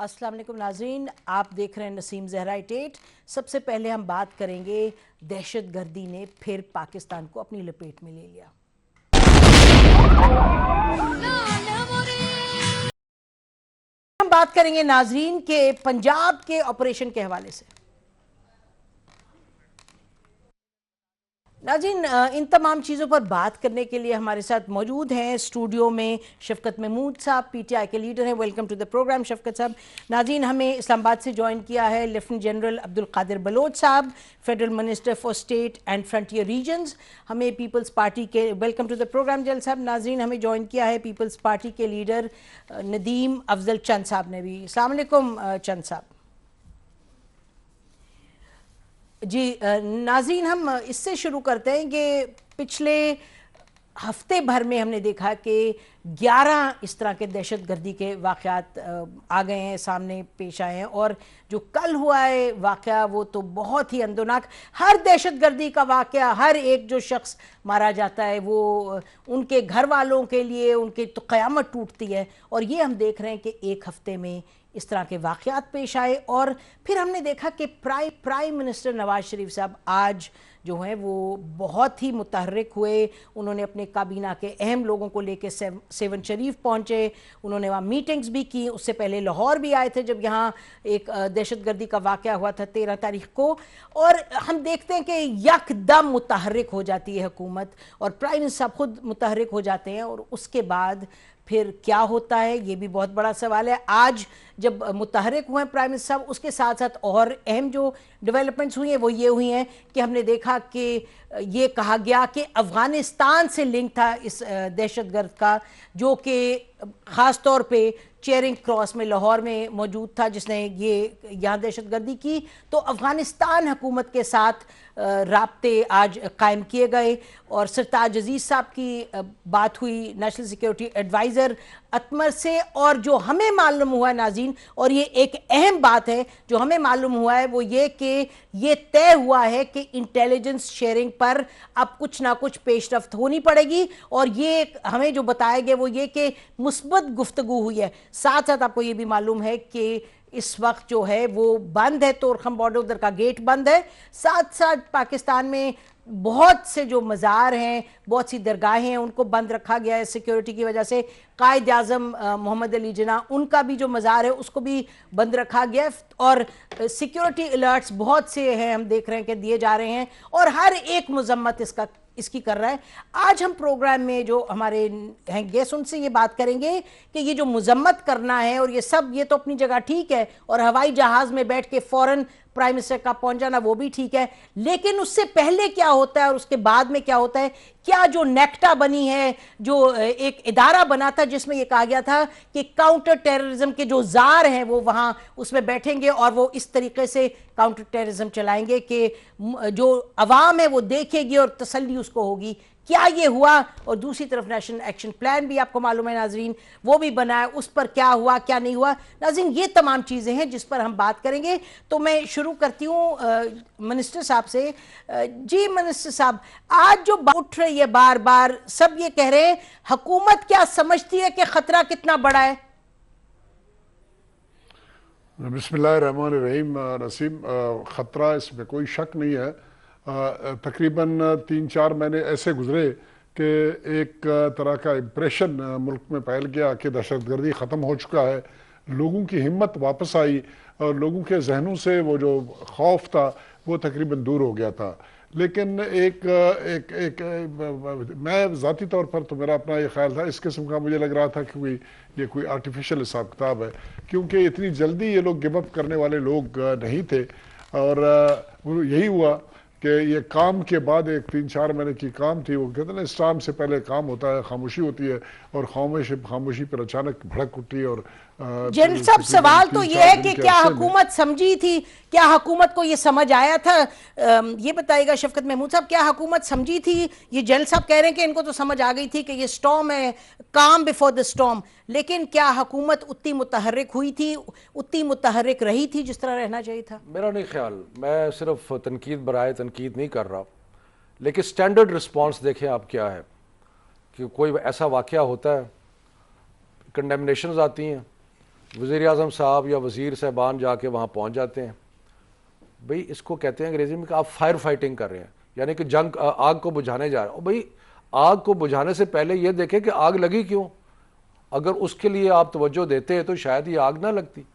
अस्सलाम वालेकुम नाज़रीन, आप देख रहे हैं नसीम ज़हरा 8। सबसे पहले हम बात करेंगे दहशतगर्दी ने फिर पाकिस्तान को अपनी लपेट में ले लिया। हम बात करेंगे नाज़रीन के पंजाब के ऑपरेशन के हवाले से। नाज़रीन, इन तमाम चीज़ों पर बात करने के लिए हमारे साथ मौजूद हैं स्टूडियो में शफकत महमूद साहब, पीटीआई के लीडर हैं। Welcome to the programme Shafqat साहब। नाज़रीन, हमें इस्लामाबाद से ज्वाइन किया है लेफ्टिनेंट जनरल अब्दुल कादिर बलोच साहब, federal minister for state and frontier regions. हमें पीपल्स पार्टी के welcome to the programme general साहब। नाज़रीन, हमें ज्वाइन किया है पीपल्स पार्टी के लीडर नदीम अफजल चंद साहब ने भी। अस्सलाम वालेकुम चंद साहब। जी नाज़रीन, हम इससे शुरू करते हैं कि पिछले हफ्ते भर में हमने देखा कि 11 इस तरह के दहशतगर्दी के वाक़यात आ गए हैं, सामने पेश आए हैं। और जो कल हुआ है वाक़या वो तो बहुत ही अंदोनाक। हर दहशतगर्दी का वाक़या, हर एक जो शख्स मारा जाता है वो उनके घर वालों के लिए उनकी तो क़यामत टूटती है। और ये हम देख रहे हैं कि एक हफ़्ते में इस तरह के वाक़यात पेश आए। और फिर हमने देखा कि प्राइम मिनिस्टर नवाज़ शरीफ साहब आज जो हैं वो बहुत ही मुतहर्रिक हुए। उन्होंने अपने काबीना के अहम लोगों को लेकर सेवन शरीफ पहुँचे, उन्होंने वहाँ मीटिंग्स भी की। उससे पहले लाहौर भी आए थे जब यहाँ एक दहशतगर्दी का वाक़या हुआ था 13 तारीख को। और हम देखते हैं कि यकदम मुतहर्रिक हो जाती है हुकूमत और प्राइम मिनिस्टर साहब खुद मुतहर्रिक हो जाते हैं। और उसके बाद फिर क्या होता है ये भी बहुत बड़ा सवाल है। आज जब मुतहर्रिक हुए प्राइम मिनिस्टर साहब, उसके साथ साथ और अहम जो डेवलपमेंट्स हुई हैं वो ये हुई हैं कि हमने देखा कि ये कहा गया कि अफ़गानिस्तान से लिंक था इस दहशतगर्द का, जो कि ख़ास तौर पे चेरिंग क्रॉस में लाहौर में मौजूद था, जिसने ये यहाँ दहशतगर्दी की। तो अफ़गानिस्तान हुकूमत के साथ राब्ते आज कायम किए गए। और सरताज अजीज़ साहब की बात हुई नेशनल सिक्योरिटी एडवाइज़र अतमर से। और जो हमें मालूम हुआ नाज़रीन, और ये एक अहम बात है जो हमें मालूम हुआ है, वो ये कि ये तय हुआ है कि इंटेलिजेंस शेयरिंग पर अब कुछ ना कुछ पेशरफ्त होनी पड़ेगी। और ये हमें जो बताया गया वो ये कि मुस्बत गुफ्तगू हुई है। साथ साथ आपको ये भी मालूम है कि इस वक्त जो है वो बंद है, तोरखम बॉर्डर उधर का गेट बंद है। साथ साथ पाकिस्तान में बहुत से जो मज़ार हैं, बहुत सी दरगाहें हैं, उनको बंद रखा गया है सिक्योरिटी की वजह से। कायद आज़म मोहम्मद अली जिन्ना, उनका भी जो मज़ार है उसको भी बंद रखा गया है। और सिक्योरिटी अलर्ट्स बहुत से हैं, हम देख रहे हैं कि दिए जा रहे हैं। और हर एक मजम्मत इसकी कर रहा है। आज हम प्रोग्राम में जो हमारे हैं गेस्ट उनसे ये बात करेंगे कि ये जो मजम्मत करना है और ये सब, ये तो अपनी जगह ठीक है, और हवाई जहाज़ में बैठ के फ़ौरन प्राइम मिनिस्टर का पहुंच जाना वो भी ठीक है। लेकिन उससे पहले क्या होता है और उसके बाद में क्या होता है? क्या जो नेक्टा बनी है, जो एक इदारा बना था जिसमें ये कहा गया था कि काउंटर टेररिज्म के जो जार हैं वो वहाँ उसमें बैठेंगे और वो इस तरीके से काउंटर टेररिज्म चलाएंगे कि जो अवाम है वो देखेगी और तसल्ली उसको होगी। क्या ये हुआ? और दूसरी तरफ नेशनल एक्शन प्लान भी आपको मालूम है नाजरीन, वो भी बना है, उस पर क्या हुआ क्या नहीं हुआ। नाजरीन, ये तमाम चीज़ें हैं जिस पर हम बात करेंगे। तो मैं शुरू करती हूँ मिनिस्टर साहब से। जी मिनिस्टर साहब, आज जो बात उठ रही है बार बार, सब ये कह रहे हैं हुकूमत क्या समझती है कि खतरा कितना बड़ा है? बिस्मिल्लाहिर्रहमानिर्रहीम। नसीम, ख़तरा इसमें कोई शक नहीं है। तकरीबन 3-4 महीने ऐसे गुजरे कि एक तरह का इम्प्रेशन मुल्क में फैल गया कि दहशतगर्दी ख़त्म हो चुका है। लोगों की हिम्मत वापस आई और लोगों के जहनों से वो जो खौफ था वो तकरीबन दूर हो गया था। लेकिन एक एक एक मैं ज़ाती तौर पर तो मेरा अपना ये ख्याल था, इस किस्म का मुझे लग रहा था कि ये कोई आर्टिफिशियल हिसाब किताब है, क्योंकि इतनी जल्दी ये लोग गिव अप करने वाले लोग नहीं थे। और यही हुआ कि ये काम के बाद एक 3-4 महीने की काम थी। वो कहते हैं ना, इस्लाम से पहले काम होता है, खामोशी होती है, और खामोशी पर अचानक भड़क उठी। और जनरल साहब, सवाल तो ये है कि क्या हुकूमत समझी थी, क्या हुकूमत को ये समझ आया था? ये बताइएगा शफकत महमूद साहब, क्या हुकूमत समझी थी? ये जनरल साहब कह रहे हैं कि इनको तो समझ आ गई थी कि ये स्टॉर्म है, काम बिफोर द स्टॉर्म। लेकिन क्या हुकूमत उतनी मुतहर्रिक हुई थी, उतनी मुतहर्रिक रही थी जिस तरह रहना चाहिए था? मेरा नहीं ख्याल। मैं सिर्फ तनकीद बराए तनकीद नहीं कर रहा, लेकिन स्टैंडर्ड रिस्पॉन्स देखें आप क्या है कि कोई ऐसा वाक़या होता है, कंडेमनेशंस आती हैं, वज़ीर आज़म साहब या वज़ीर साहबान जाके वहाँ पहुँच जाते हैं। भाई इसको कहते हैं अंग्रेजी में कि आप फायर फाइटिंग कर रहे हैं, यानी कि जंग, आग को बुझाने जा रहे हो। भाई आग को बुझाने से पहले ये देखें कि आग लगी क्यों। अगर उसके लिए आप तवज्जो देते हैं तो शायद ये आग ना लगती।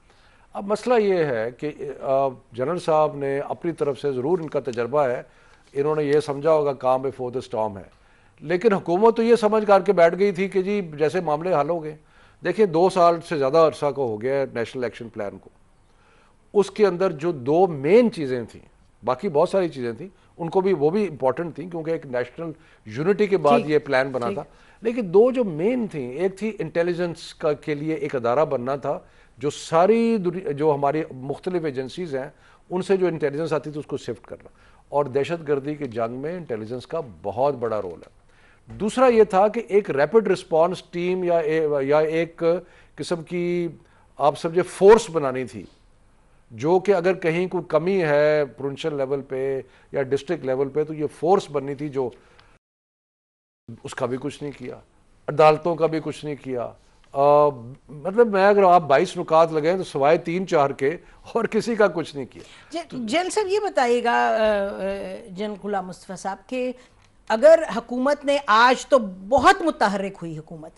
अब मसला ये है कि जनरल साहब ने अपनी तरफ से ज़रूर, इनका तजर्बा है, इन्होंने ये समझा होगा काम बिफोर द स्टॉर्म है, लेकिन हुकूमत तो ये समझ करके बैठ गई थी कि जी जैसे मामले हल हो गए। देखिए 2 साल से ज़्यादा अरसा को हो गया है नेशनल एक्शन प्लान को। उसके अंदर जो 2 मेन चीज़ें थी, बाकी बहुत सारी चीज़ें थी, उनको भी, वो भी इंपॉर्टेंट थी क्योंकि एक नेशनल यूनिटी के बाद ये प्लान बना था, लेकिन 2 जो मेन थी, एक थी इंटेलिजेंस का के लिए एक अदारा बनना था जो सारी जो हमारी मुख्तलिफ एजेंसीज हैं उनसे जो इंटेलिजेंस आती थी उसको शिफ्ट करना, और दहशत गर्दी की जंग में इंटेलिजेंस का बहुत बड़ा रोल है। दूसरा ये था कि एक रैपिड रिस्पॉन्स टीम या एक किस्म की आप समझे फोर्स बनानी थी, जो कि अगर कहीं कोई कमी है प्रोविंशियल लेवल पे या डिस्ट्रिक्ट लेवल पे तो ये फोर्स बननी थी, जो उसका भी कुछ नहीं किया, अदालतों का भी कुछ नहीं किया। मतलब मैं, अगर आप 22 नुकात लगाएं तो सिवाय 3-4 के और किसी का कुछ नहीं किया। जन साहब ये बताइएगा, जन गुलाम मुस्तफ़ा साहब, के अगर हुकूमत ने आज तो बहुत मुतहर्रिक हुई हुकूमत,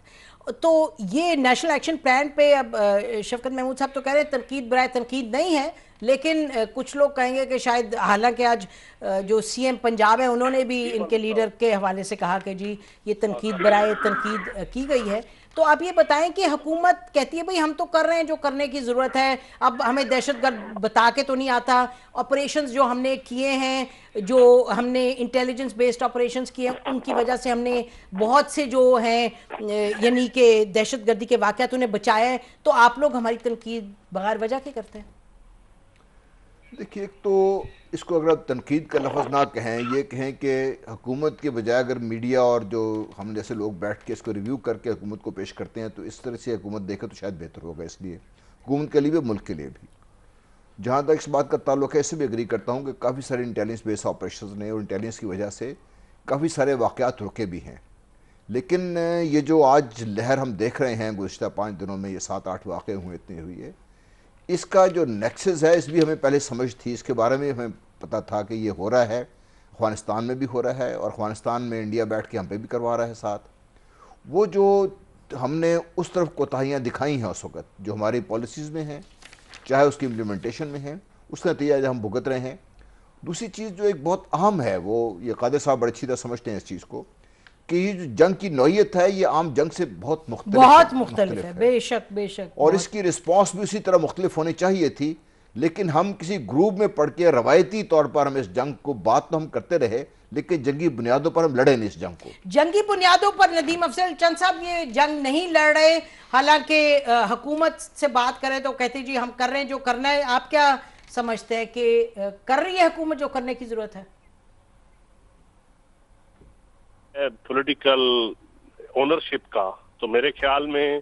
तो ये नेशनल एक्शन प्लान पे अब शफकत महमूद साहब तो कह रहे हैं तनकीद बराए तनकीद नहीं है, लेकिन कुछ लोग कहेंगे कि शायद, हालांकि आज जो सीएम पंजाब है उन्होंने भी इनके लीडर के हवाले से कहा कि जी ये तनकीद बराए तनकीद की गई है। तो आप ये बताएं कि हुकूमत कहती है भाई हम तो कर रहे हैं जो करने की ज़रूरत है, अब हमें दहशतगर्द बता के तो नहीं आता, ऑपरेशंस जो हमने किए हैं, जो हमने इंटेलिजेंस बेस्ड ऑपरेशंस किए हैं, उनकी वजह से हमने बहुत से जो हैं यानी कि दहशतगर्दी के वाक़यात उन्हें बचाया है, तो आप लोग हमारी तनकीद बगैर वजह के करते हैं। देखिए, एक तो इसको अगर आप तनकीद का लफ्ज़ ना कहें, ये कहें कि हुकूमत के बजाय अगर मीडिया और जो हम जैसे लोग बैठ के इसको रिव्यू करके हुकूमत को पेश करते हैं, तो इस तरह से हुकूमत देखे तो शायद बेहतर होगा। इसलिए हुकूमत के लिए भी, मुल्क के लिए भी। जहाँ तक इस बात का ताल्लुक है, इससे भी एग्री करता हूँ कि काफ़ी सारे इंटेलिजेंस बेस्ड ऑपरेशन ने और इंटेलिजेंस की वजह से काफ़ी सारे वाक़यात रुके भी हैं। लेकिन ये जो आज लहर हम देख रहे हैं गुज़िश्ता 5 दिनों में, ये 7-8 वाक़े हुए, इतनी हुई है, इसका जो नेक्सस है, इस भी हमें पहले समझ थी, इसके बारे में हमें पता था कि ये हो रहा है, अफ़गानिस्तान में भी हो रहा है, और अफ़गानिस्तान में इंडिया बैठ के हम पे भी करवा रहा है साथ। वो जो हमने उस तरफ कोताहियाँ दिखाई हैं उस वक़्त, जो हमारी पॉलिसीज़ में हैं, चाहे उसकी इम्प्लीमेंटेशन में है, उसका नतीजा हम भुगत रहे हैं। दूसरी चीज़ जो एक बहुत अहम है, वो ये कादिर साहब बड़ी अच्छी तरह समझते हैं इस चीज़ को, कि ये जो जंग की नौयत है ये आम जंग से बहुत मुख्तलिफ है। बेशक बेशक, और इसकी रिस्पॉन्स भी उसी तरह मुख्तलिफ होनी चाहिए थी, लेकिन हम किसी ग्रुप में पढ़ के रवायती तौर पर हम इस जंग को, बात तो हम करते रहे, लेकिन जंगी बुनियादों पर हम लड़े नहीं इस जंग को। जंगी बुनियादों पर नदीम अफजल चंद साहब ये जंग नहीं लड़ रहे, हालांकि हुकूमत से बात करें तो कहते जी हम कर रहे हैं जो करना है। आप क्या समझते हैं कि कर रही है हुकूमत जो करने की जरूरत है? पॉलिटिकल ओनरशिप का तो मेरे ख्याल में,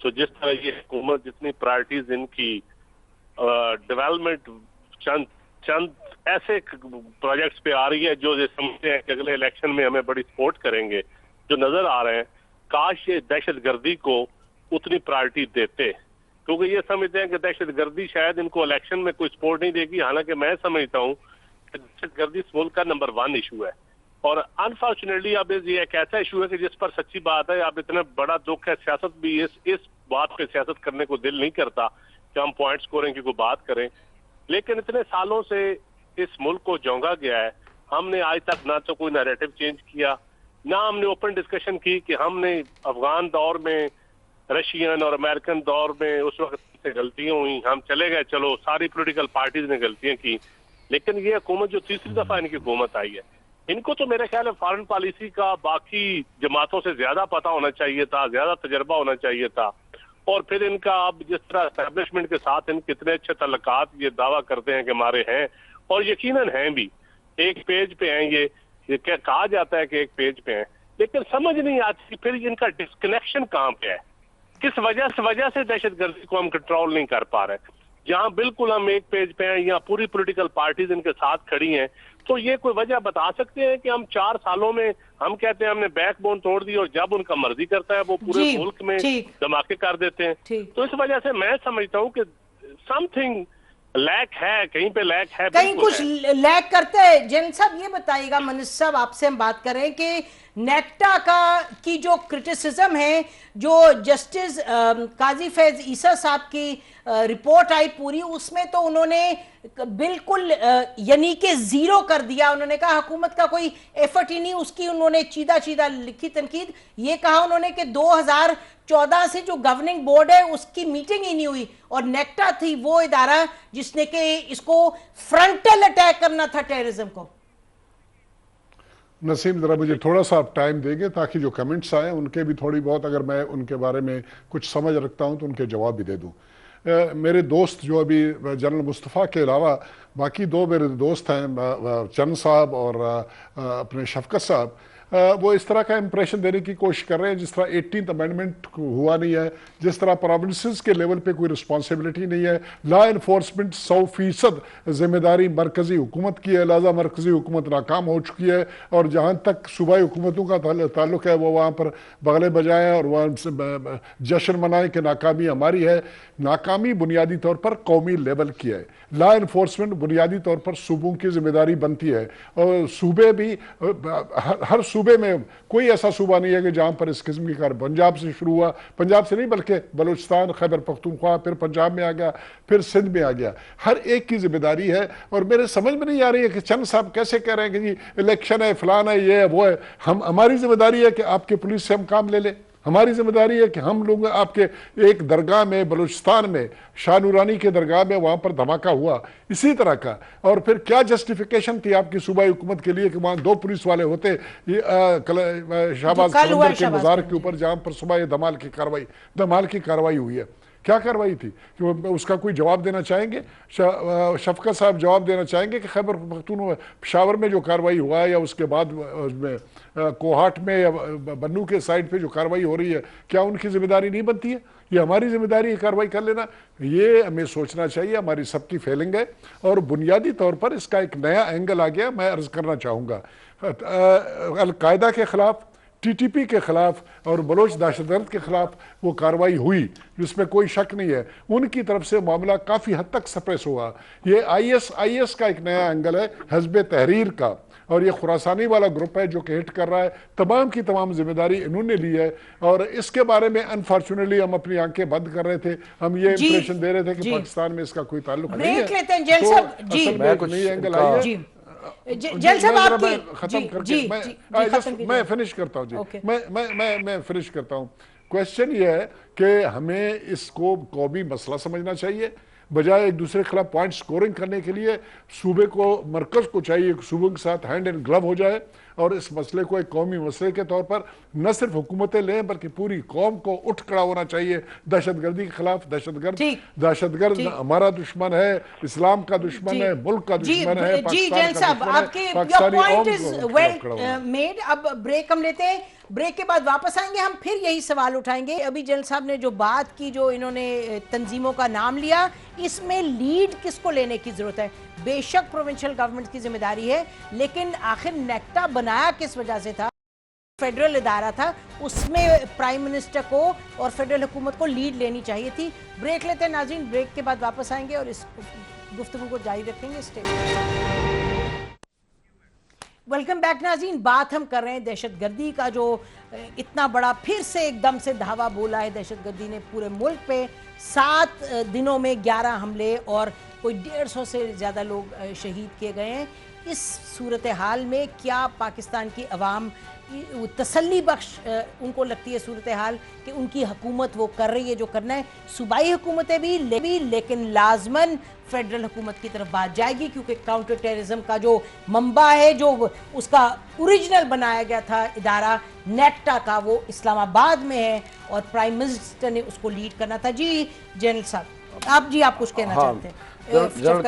तो जिस तरह ये हुकूमत जितनी प्रायोरिटीज इनकी डेवलपमेंट चंद ऐसे प्रोजेक्ट्स पे आ रही है जो ये समझते हैं कि अगले इलेक्शन में हमें बड़ी सपोर्ट करेंगे, जो नजर आ रहे हैं, काश ये दहशतगर्दी को उतनी प्रायोरिटी देते, क्योंकि ये समझते हैं कि दहशतगर्दी शायद इनको इलेक्शन में कोई सपोर्ट नहीं देगी। हालांकि मैं समझता हूँ कि दहशतगर्दी इस मुल्क का नंबर 1 इशू है, और अनफॉर्चुनेटली अब ये एक ऐसा इशू है कि जिस पर सच्ची बात है, अब इतना बड़ा दुख है, सियासत भी इस बात पे सियासत करने को दिल नहीं करता कि हम पॉइंट स्कोरिंग की कोई बात करें, लेकिन इतने सालों से इस मुल्क को जोंगा गया है। हमने आज तक ना तो कोई नैरेटिव चेंज किया, ना हमने ओपन डिस्कशन की कि हमने अफगान दौर में, रशियन और अमेरिकन दौर में उस वक्त से गलतियां हुई, हम चले गए, चलो सारी पॉलिटिकल पार्टीज ने गलतियां की, लेकिन ये हुकूमत जो तीसरी दफा इनकी हुकूमत आई है, इनको तो मेरे ख्याल है फॉरेन पॉलिसी का बाकी जमातों से ज्यादा पता होना चाहिए था, ज्यादा तजर्बा होना चाहिए था। और फिर इनका अब जिस तरह एस्टेब्लिशमेंट के साथ इन कितने अच्छे तल्लुकात ये दावा करते हैं कि हमारे हैं, और यकीनन हैं भी, एक पेज पे हैं, ये क्या कहा जाता है कि एक पेज पे हैं, लेकिन समझ नहीं आती फिर इनका डिस्कनेक्शन कहाँ पे है, किस वजह से दहशतगर्दी को हम कंट्रोल नहीं कर पा रहे। जहाँ बिल्कुल हम एक पेज पे हैं, यहाँ पूरी पॉलिटिकल पार्टीज इनके साथ खड़ी हैं, तो ये कोई वजह बता सकते हैं कि हम 4 सालों में, हम कहते हैं हमने बैकबोन तोड़ दी और जब उनका मर्जी करता है वो पूरे मुल्क में धमाके कर देते हैं। तो इस वजह से मैं समझता हूँ कि समथिंग लैक है, कहीं पे लैक है, कहीं कुछ लैक करते हैं। जैन साहब ये बताइएगा, मनीष साहब आपसे हम बात करें कि नेक्टा की जो क्रिटिसिज्म है, जो जस्टिस काजी फैज ईसा साहब की रिपोर्ट आई पूरी, उसमें तो उन्होंने बिल्कुल यानी कि जीरो कर दिया। उन्होंने कहा हुकूमत का कोई एफर्ट ही नहीं, उसकी उन्होंने चीदा चीदा लिखी तनकीद। ये कहा उन्होंने कि 2014 से जो गवर्निंग बोर्ड है उसकी मीटिंग ही नहीं हुई, और नेक्टा थी वो इदारा जिसने कि इसको फ्रंटल अटैक करना था टेररिज्म को। नसीम, जरा मुझे थोड़ा सा आप टाइम देंगे ताकि जो कमेंट्स आए उनके भी थोड़ी बहुत, अगर मैं उनके बारे में कुछ समझ रखता हूं तो उनके जवाब भी दे दूं। मेरे दोस्त जो अभी जनरल मुस्तफ़ा के अलावा बाकी 2 मेरे दोस्त हैं, चंद साहब और अपने शफकत साहब, वो इस तरह का इंप्रेशन देने की कोशिश कर रहे हैं जिस तरह 18th अमेंडमेंट हुआ नहीं है, जिस तरह प्रोविंसेस के लेवल पे कोई रिस्पॉन्सिबिलिटी नहीं है, लॉ इन्फोर्समेंट 100% जिम्मेदारी मरकजी हुकूमत की है, लिहाजा मरकजी हुकूमत नाकाम हो चुकी है, और जहाँ तक सूबाई हुकूमतों का ताल्लुक है वो वहाँ पर बगले बजाएँ और वहाँ जश्न मनाएं कि नाकामी हमारी है। नाकामी बुनियादी तौर पर कौमी लेवल की है, लॉ इन्फोर्समेंट बुनियादी तौर पर सूबों की जिम्मेदारी बनती है, और सूबे भी हर सूबे में कोई ऐसा सूबा नहीं है कि जहां पर इस किस्म की कार्य, पंजाब से शुरू हुआ, पंजाब से नहीं बल्कि बलूचिस्तान, खैबर पख्तूनख्वा, फिर पंजाब में आ गया, फिर सिंध में आ गया, हर एक की जिम्मेदारी है। और मेरे समझ में नहीं आ रही है कि चंद साहब कैसे कह रहे हैं कि जी इलेक्शन है, फलाना है, ये है, वो है। हमारी जिम्मेदारी है कि आपके पुलिस से हम काम ले लें, हमारी जिम्मेदारी है कि हम लोग आपके एक दरगाह में बलूचिस्तान में, शाह नूरानी के दरगाह में, वहां पर धमाका हुआ इसी तरह का, और फिर क्या जस्टिफिकेशन थी आपकी सूबाई हुकूमत के लिए कि वहां 2 पुलिस वाले होते, ये शहबाज कलंदर के मजार के ऊपर जहां पर सुबह ये धमाल की कार्रवाई हुई है। क्या कार्रवाई थी कि उसका कोई जवाब देना चाहेंगे? शफकत साहब जवाब देना चाहेंगे कि खैबर पख्तूनख्वा पेशावर में जो कार्रवाई हुआ है या उसके बाद उसमें कोहाट में या बन्नू के साइड पे जो कार्रवाई हो रही है, क्या उनकी जिम्मेदारी नहीं बनती है? ये हमारी जिम्मेदारी है कार्रवाई कर लेना। ये हमें सोचना चाहिए, हमारी सबकी फेलिंग है, और बुनियादी तौर पर इसका एक नया एंगल आ गया। मैं अर्ज करना चाहूँगा, अलकायदा के खिलाफ, टीटीपी के खिलाफ और बलोच दहशतगर्द के खिलाफ वो कार्रवाई हुई, जिसमें कोई शक नहीं है। उनकी तरफ से मामला काफ़ी हद तक सप्रेस हुआ। ये आईएस का एक नया एंगल है, हिज़्ब तहरीर का, और ये खुरासानी वाला ग्रुप है जो कि हिट कर रहा है। तमाम की तमाम जिम्मेदारी इन्होंने ली है, और इसके बारे में अनफॉर्चुनेटली हम अपनी आंखें बंद कर रहे थे। हम ये इंप्रेशन दे रहे थे कि पाकिस्तान में इसका कोई ताल्लुक नहीं है। एंगल आई है। जेल साहब आपकी खत्म करके मैं फिनिश करता हूं जी। मैं फिनिश करता हूं। क्वेश्चन ये है कि हमें इसको कौमी मसला समझना चाहिए, बजाय एक दूसरे के खिलाफ पॉइंट स्कोरिंग करने के लिए सूबे को, मरकज को चाहिए सूबों के साथ हैंड एंड ग्लव हो जाए, और इस मसले को एक कौमी मसले के तौर पर न सिर्फ हुकूमतें लें बल्कि पूरी कौम को उठ खड़ा होना चाहिए दहशतगर्दी के खिलाफ। दहशतगर्द हमारा दुश्मन है, इस्लाम का दुश्मन है, मुल्क का दुश्मन है, मेड। अब ब्रेक हम लेते हैं, ब्रेक के बाद वापस आएंगे, हम फिर यही सवाल उठाएंगे। अभी जनरल साहब ने जो बात की, जो इन्होंने तंजीमों का नाम लिया, इसमें लीड किसको लेने की जरूरत है? बेशक प्रोविंशियल गवर्नमेंट की जिम्मेदारी है, लेकिन आखिर नेक्टा बनाया किस वजह से था? फेडरल इदारा था, उसमें प्राइम मिनिस्टर को और फेडरल हुकूमत को लीड लेनी चाहिए थी। ब्रेक लेते हैं नाज़रीन, ब्रेक के बाद वापस आएंगे और इस गुफ्तगू को जारी रखेंगे। वेलकम बैक नाज़रीन। बात हम कर रहे हैं दहशतगर्दी का, जो इतना बड़ा फिर से एकदम से धावा बोला है दहशतगर्दी ने। पूरे मुल्क पे 7 दिनों में 11 हमले और कोई 150 से ज़्यादा लोग शहीद किए गए हैं। इस सूरत हाल में क्या पाकिस्तान की अवाम तसल्ली बख्श उनको लगती है सूरत हाल कि उनकी हुकूमत वो कर रही है जो करना है? सूबाई हुकूमतें भी लेकिन लाजमन फेडरल हुकूमत की तरफ बात जाएगी, क्योंकि काउंटर टेररिज्म का जो मंबा है, जो उसका ओरिजिनल बनाया गया था इदारा नेक्टा का, वो इस्लामाबाद में है और प्राइम मिनिस्टर ने उसको लीड करना था। जी जनरल साहब, आप कुछ कहना चाहते हैं? जनरल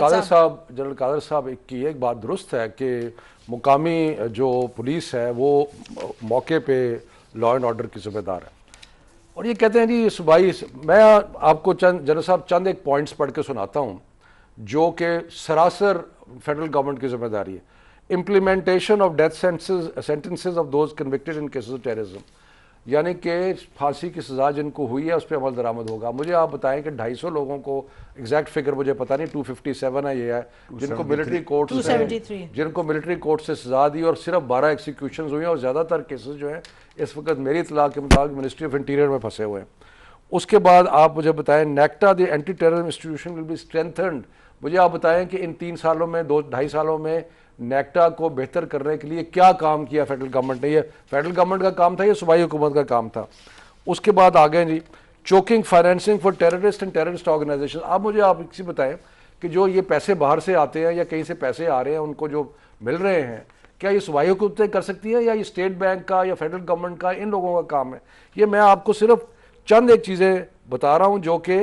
कादर साहब की एक बात दुरुस्त है कि मुकामी जो पुलिस है वो मौके पे लॉ एंड ऑर्डर की जिम्मेदार है, और ये कहते हैं जी सूबाई। मैं आपको जनरल साहब चंद एक पॉइंट्स पढ़ के सुनाता हूँ जो कि सरासर फेडरल गवर्नमेंट की जिम्मेदारी है। Implementation of death sentences of those convicted in cases of terrorism, यानी कि फांसी की सज़ा जिनको हुई है उस पर अमल दरामद होगा। मुझे आप बताएं कि 250 लोगों को, एग्जैक्ट फिगर मुझे पता नहीं, 257 है ये है, जिनको मिलिट्री कोर्ट से, जिनको मिलिट्री कोर्ट से सज़ा दी और सिर्फ 12 एग्जीक्यूशन हुई हैं, और ज़्यादातर केसेस जो हैं इस वक्त मेरी इतला के मुताबिक मिनिस्ट्री ऑफ इंटीरियर में फंसे हुए हैं। उसके बाद आप मुझे बताएं, NACTA the anti terrorism institution will be strengthened. मुझे आप बताएं कि इन 3 सालों में, 2-2.5 सालों में नेक्टा को बेहतर करने के लिए क्या काम किया फेडरल गवर्नमेंट ने? ये फेडरल गवर्नमेंट का काम था, ये सूबाई हुकूमत का काम था। उसके बाद आ गए जी choking financing for terrorist and terrorist organisation. अब मुझे आप इसी बताएं कि जो ये पैसे बाहर से आते हैं या कहीं से पैसे आ रहे हैं उनको जो मिल रहे हैं, क्या ये सूबाई हुकूमतें कर सकती हैं या ये स्टेट बैंक का या फेडरल गवर्नमेंट का, इन लोगों का काम है? ये मैं आपको सिर्फ चंद एक चीज़ें बता रहा हूं जो कि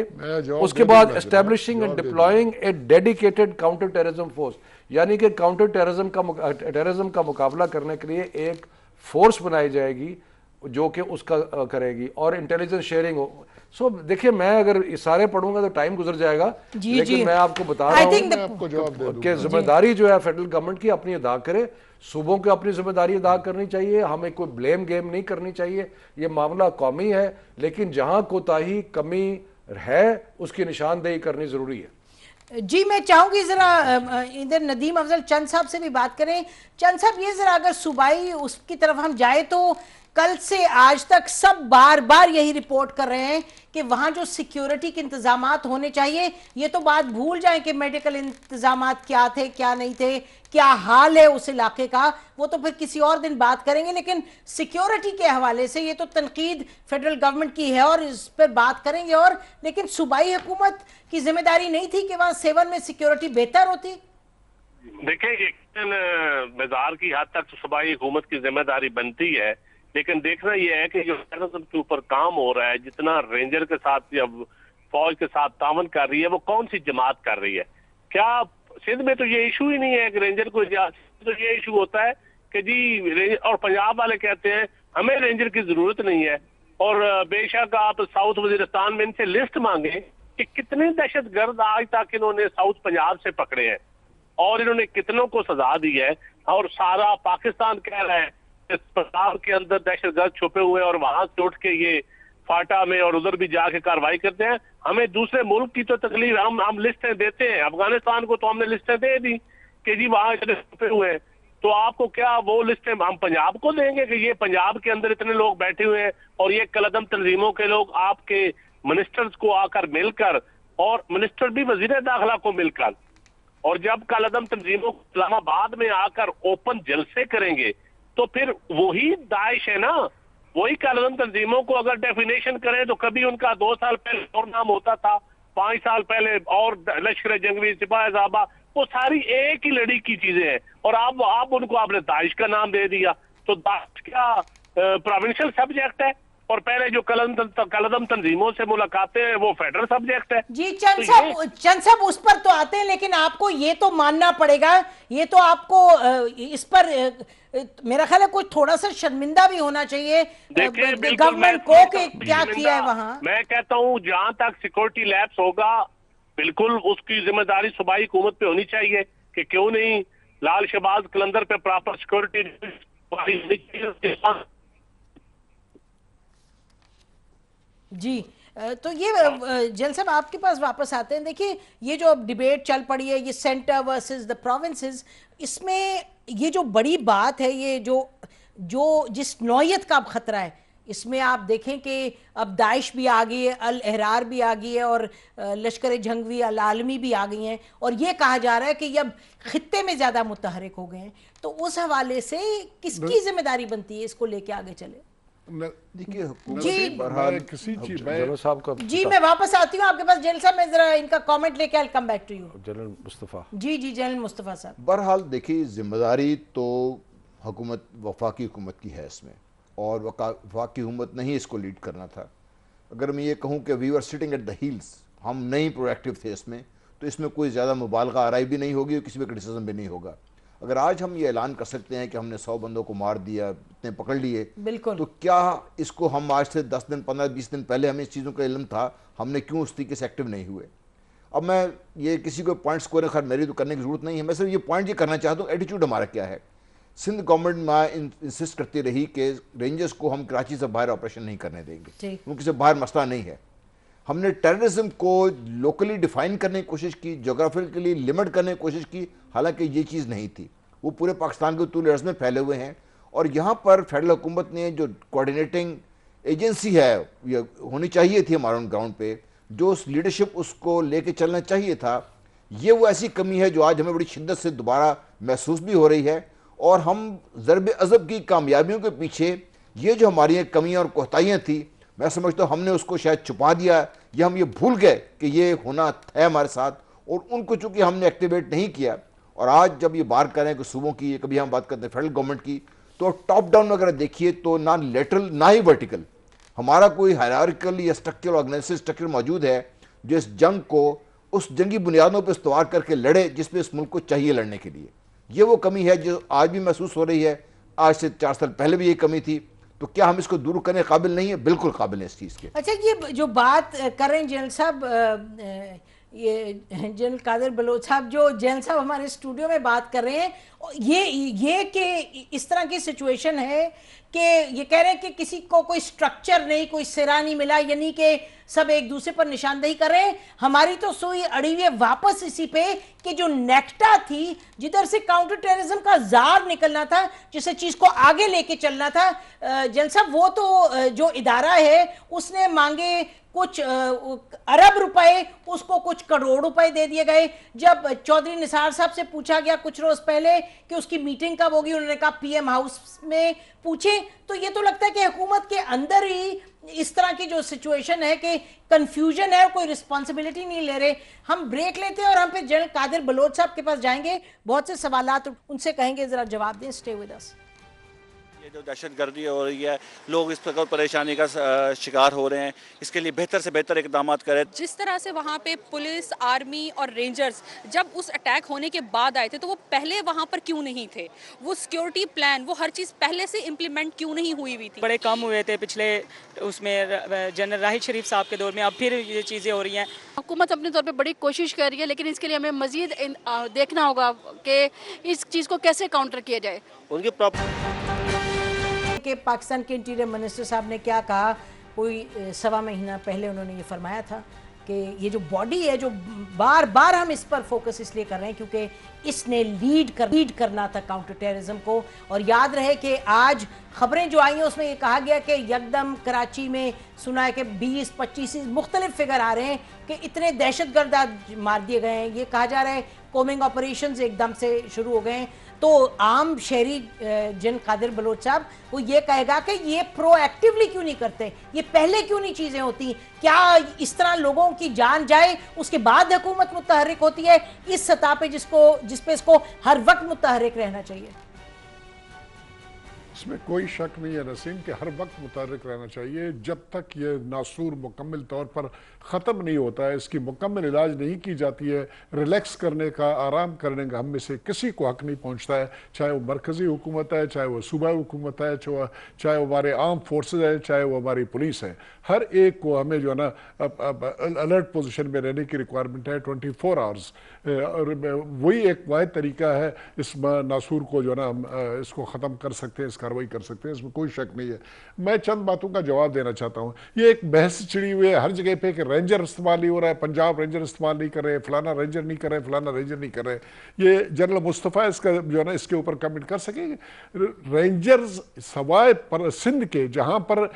उसके बाद establishing and deploying A dedicated counter terrorism force, यानी कि काउंटर टेररिज्म का मुकाबला करने के लिए एक फोर्स बनाई जाएगी जो कि उसका करेगी, और इंटेलिजेंस शेयरिंग हो। सो देखिए, मैं अगर इशारे पढ़ूंगा तो टाइम गुजर जाएगा, लेकिन मैं आपको बता रहा हूं कि जिम्मेदारी जो है फेडरल गवर्नमेंट की अपनी अदा करे, सूबों को अपनी जिम्मेदारी अदा करनी चाहिए, हमें कोई ब्लेम गेम नहीं करनी चाहिए। ये मामला कौमी है, लेकिन जहां कोताही कमी है उसकी निशानदेही करनी जरूरी है। जी, मैं चाहूंगी जरा इधर नदीम अफजल चंद साहब से भी बात करें। चंद साहब, ये जरा अगर सूबाई उसकी तरफ हम जाए तो कल से आज तक सब बार बार यही रिपोर्ट कर रहे हैं कि वहां जो सिक्योरिटी के इंतजामात होने चाहिए, ये तो बात भूल जाएं कि मेडिकल इंतजामात क्या थे क्या नहीं थे, क्या हाल है उस इलाके का, वो तो फिर किसी और दिन बात करेंगे। लेकिन सिक्योरिटी के हवाले से ये तो तनकीद फेडरल गवर्नमेंट की है और इस पर बात करेंगे। और लेकिन सूबाई हुकूमत की जिम्मेदारी नहीं थी कि वहां 7 में सिक्योरिटी बेहतर होती? देखिए, मज़ार की हद तक तो सूबाई हुकूमत की जिम्मेदारी बनती है, लेकिन देखना यह है कि जो टेररिज्म के ऊपर काम हो रहा है, जितना रेंजर के साथ या फौज के साथ तावन कर रही है, वो कौन सी जमात कर रही है? क्या सिंध में तो ये इशू ही नहीं है कि रेंजर को, तो ये इशू होता है कि जी, और पंजाब वाले कहते हैं हमें रेंजर की जरूरत नहीं है। और बेशक आप साउथ वजीरिस्तान में इनसे लिस्ट मांगे कि कितने दहशतगर्द आज तक इन्होंने साउथ पंजाब से पकड़े हैं और इन्होंने कितनों को सजा दी है, और सारा पाकिस्तान कह रहा है पंजाब के अंदर दहशतगर्द छुपे हुए और वहां से उठ के ये फाटा में और उधर भी जाके कार्रवाई करते हैं। हमें दूसरे मुल्क की तो तकलीफ, हम लिस्टें देते हैं, अफगानिस्तान को तो हमने लिस्टें दे दी कि जी वहां छुपे हुए हैं, तो आपको क्या वो लिस्टें हम पंजाब को देंगे कि ये पंजाब के अंदर इतने लोग बैठे हुए हैं और ये कलदम तंजीमों के लोग आपके मिनिस्टर्स को आकर मिलकर, और मिनिस्टर भी वजीर दाखिला को मिलकर, और जब कलदम तंजीमों को इस्लामाबाद में आकर ओपन जलसे करेंगे तो फिर वही दाइश है ना, वही कलदम तंजीमों को अगर डेफिनेशन करें तो कभी उनका 2 साल पहले और नाम होता था, 5 साल पहले और लश्कर जंगवी, सिपाही साहबा, वो सारी एक ही लड़ी की चीजें हैं, और आप उनको आपने दाइश का नाम दे दिया। तो दाइश क्या प्रोविंशियल सब्जेक्ट है, और पहले जो कलदम तंजीमों से मुलाकातें हैं वो फेडरल सब्जेक्ट है। जी चंद साहब उस पर तो आते हैं, लेकिन आपको ये तो मानना पड़ेगा, ये तो आपको इस पर मेरा ख्याल है कुछ थोड़ा सा शर्मिंदा भी होना चाहिए गवर्नमेंट को कि क्या किया है वहां। मैं कहता हूं जहां तक सिक्योरिटी लैप्स होगा, बिल्कुल उसकी जिम्मेदारी सूबाई हुकूमत पे होनी चाहिए कि क्यों नहीं लाल शहबाज कलंदर पे प्रॉपर सिक्योरिटी। जी, तो ये जल साहब आपके पास वापस आते हैं। देखिए, ये जो अब डिबेट चल पड़ी है, ये सेंटर वर्सेस द प्रोविंसेस, इसमें ये जो बड़ी बात है, ये जो जिस नौयत का अब खतरा है, इसमें आप देखें कि अब दाइश भी आ गई है, अल अहरार भी आ गई है, और लश्कर जंगवी अल आलमी भी आ गई हैं, और ये कहा जा रहा है कि ये अब खित्ते में ज़्यादा मुतहरिक हो गए हैं। तो उस हवाले से किसकी जिम्मेदारी बनती है इसको लेके आगे चले? देखिए, जी किसी चीज जनरल साहब का, जी मैं वापस आती हूँ आपके पास जनरल साहब, मैं जरा इनका कमेंट लेके I come back to you. General Mustafa. जी जनरल मुस्तफ़ा साहब। बहरहाल देखिए, जिम्मेदारी तो हुकूमत, वफाकी हुकूमत की है इसमें, और वफाकी हुकूमत ने ही इसको लीड करना था। अगर मैं ये कहूँ कि we were sitting at the heels, हम नहीं प्रोएक्टिव थे इसमें, तो इसमें कोई ज़्यादा मुबालगा आराई भी नहीं होगी और किसी में क्रिटिसिज्म भी नहीं होगा। अगर आज हम ये ऐलान कर सकते हैं कि हमने 100 बंदों को मार दिया, इतने पकड़ लिए, बिल्कुल, तो क्या इसको हम आज से 10 दिन 15 20 दिन पहले हमें इस चीज़ों का इल्म था, हमने क्यों उस तरीके से एक्टिव नहीं हुए? अब मैं ये किसी को पॉइंट स्कोर खैर मेरी तो करने की जरूरत नहीं है, मैं सिर्फ ये पॉइंट ये करना चाहता हूँ एटीट्यूड हमारा क्या है। सिंध गवर्नमेंट में इंसिस्ट करती रही कि रेंजर्स को हम कराची से बाहर ऑपरेशन नहीं करने देंगे, उनके से बाहर मसला नहीं है। हमने टेररिज्म को लोकली डिफाइन करने की कोशिश की, जोग्राफिकली लिमिट करने की कोशिश की, हालांकि ये चीज़ नहीं थी। वो पूरे पाकिस्तान के तूल अर्ज़ में फैले हुए हैं और यहाँ पर फेडरल हुकूमत ने जो कोऑर्डिनेटिंग एजेंसी है ये होनी चाहिए थी हमारे ग्राउंड पे, जो उस लीडरशिप उसको लेके चलना चाहिए था, ये वो ऐसी कमी है जो आज हमें बड़ी शिद्दत से दोबारा महसूस भी हो रही है। और हम ज़रब अज़ब की कामयाबियों के पीछे ये जो हमारी कमियाँ और कोताहियाँ थी, मैं समझता हूँ हमने उसको शायद छुपा दिया या हम ये भूल गए कि ये होना है हमारे साथ, और उनको चूंकि हमने एक्टिवेट नहीं किया। और आज जब ये बात कर रहे हैं कि सूबों की, कभी हम बात करते हैं फेडरल गवर्नमेंट की, तो टॉप डाउन अगर देखिए तो ना लेटरल ना ही वर्टिकल हमारा कोई हायरार्किकल या स्ट्रक्चर ऑर्गेनाइजेशन स्ट्रक्चर मौजूद है जो इस जंग को उस जंगी बुनियादों पर इस्तवार करके लड़े जिसमें इस मुल्क को चाहिए लड़ने के लिए। ये वो कमी है जो आज भी महसूस हो रही है, आज से 4 साल पहले भी ये कमी थी। तो क्या हम इसको दूर करने काबिल नहीं है? बिल्कुल काबिल है इस चीज़ के। अच्छा, ये जो बात कर रहे हैं जनरल साहब, ये जनरल कादिर बलोच साहब जो जनरल साहब हमारे स्टूडियो में बात कर रहे हैं, ये कि इस तरह की सिचुएशन है कि ये कह रहे हैं कि किसी को कोई स्ट्रक्चर नहीं, कोई सिरा नहीं मिला, यानी कि सब एक दूसरे पर निशानदेही कर रहे हैं। हमारी तो सुई अड़ी हुई है वापस इसी पे कि जो नेक्टा थी, जिधर से काउंटर टेररिज्म का जार निकलना था, जिस चीज को आगे लेके चलना था, जनरल साहब वो तो जो इदारा है उसने मांगे कुछ अरब रुपए, उसको कुछ करोड़ रुपए दे दिए गए। जब चौधरी निसार साहब से पूछा गया कुछ रोज पहले कि उसकी मीटिंग कब होगी, उन्होंने कहा पीएम हाउस में पूछे। तो ये तो लगता है कि हुकूमत के अंदर ही इस तरह की जो सिचुएशन है कि कंफ्यूजन है और कोई रिस्पॉन्सिबिलिटी नहीं ले रहे। हम ब्रेक लेते हैं और हम फिर जनरल कादिर बलोच साहब के पास जाएंगे, बहुत से सवालात उनसे कहेंगे, जरा जवाब दें। Stay with us. ये जो दहशतगर्दी हो रही है, लोग इस प्रकार परेशानी का शिकार हो रहे हैं, इसके लिए बेहतर से बेहतर इकदाम करें। जिस तरह से वहाँ पे पुलिस, आर्मी और रेंजर्स जब उस अटैक होने के बाद आए थे तो वो पहले वहाँ पर क्यों नहीं थे? वो सिक्योरिटी प्लान, वो हर चीज़ पहले से इम्प्लीमेंट क्यों नहीं हुई थी? बड़े कम हुए थे पिछले उसमें जनरल राहिद शरीफ साहब के दौर में, अब फिर ये चीज़ें हो रही हैं। हुकूमत अपने तौर पे बड़ी कोशिश कर रही है, लेकिन इसके लिए हमें मजीद देखना होगा कि इस चीज़ को कैसे काउंटर किया जाए। उनकी कि पाकिस्तान के इंटीरियर मिनिस्टर साहब ने क्या कहा, कोई 1.25 महीना पहले उन्होंने ये फरमाया था कि ये जो बॉडी है, जो बार बार हम इस पर फोकस इसलिए कर रहे हैं क्योंकि इसने लीड करना था काउंटर टेररिज्म को। और याद रहे कि आज खबरें जो आई हैं उसमें ये कहा गया कि यकदम कराची में सुना है कि 20-25 मुख्तलिफ फिगर आ रहे हैं कि इतने दहशतगर्द मार दिए गए हैं। ये कहा जा रहा है कोमिंग ऑपरेशंस एकदम से शुरू हो गए हैं। तो आम शहरी जनरल कादिर बलोच साहब वो ये कहेगा कि ये प्रोएक्टिवली क्यों नहीं करते, ये पहले क्यों नहीं चीजें होती? क्या इस तरह लोगों की जान जाए उसके बाद हुकूमत मुतहर्रिक होती है इस सतह पे जिस पे इसको हर वक्त मुतहर्रिक रहना चाहिए? इसमें कोई शक नहीं है नसीम कि हर वक्त मुतहर्रिक रहना चाहिए जब तक ये नासूर मुकम्मल तौर पर ख़त्म नहीं होता है, इसकी मुकम्मल इलाज नहीं की जाती है। रिलैक्स करने का, आराम करने का हम में से किसी को हक नहीं पहुंचता है, चाहे वो मरकज़ी हुकूमत है, चाहे वो सूबाई हुकूमत है, चाहे वो हमारे आर्म फोर्सेज है, चाहे वो हमारी पुलिस है। हर एक को हमें जो है ना अलर्ट पोजीशन में रहने की रिक्वायरमेंट है 24 आवर्स। और वही एक वाहिद तरीका है इस नासूर को जो है ना हम इसको ख़त्म कर सकते हैं, इस कार्रवाई कर सकते हैं, इसमें कोई शक नहीं है। मैं चंद बातों का जवाब देना चाहता हूँ। ये एक बहस छिड़ी हुई है हर जगह पे कि रेंजर इस्तेमाल नहीं हो रहा है, पंजाब रेंजर इस्तेमाल नहीं कर रहे, फलाना रेंजर नहीं कर रहे, फलाना रेंजर नहीं कर रहे। ये जनरल मुस्तफ़ा इसका जो है ना इसके ऊपर कमेंट कर सकेंगे। रेंजर्स सवाए पर सिंध के जहाँ पर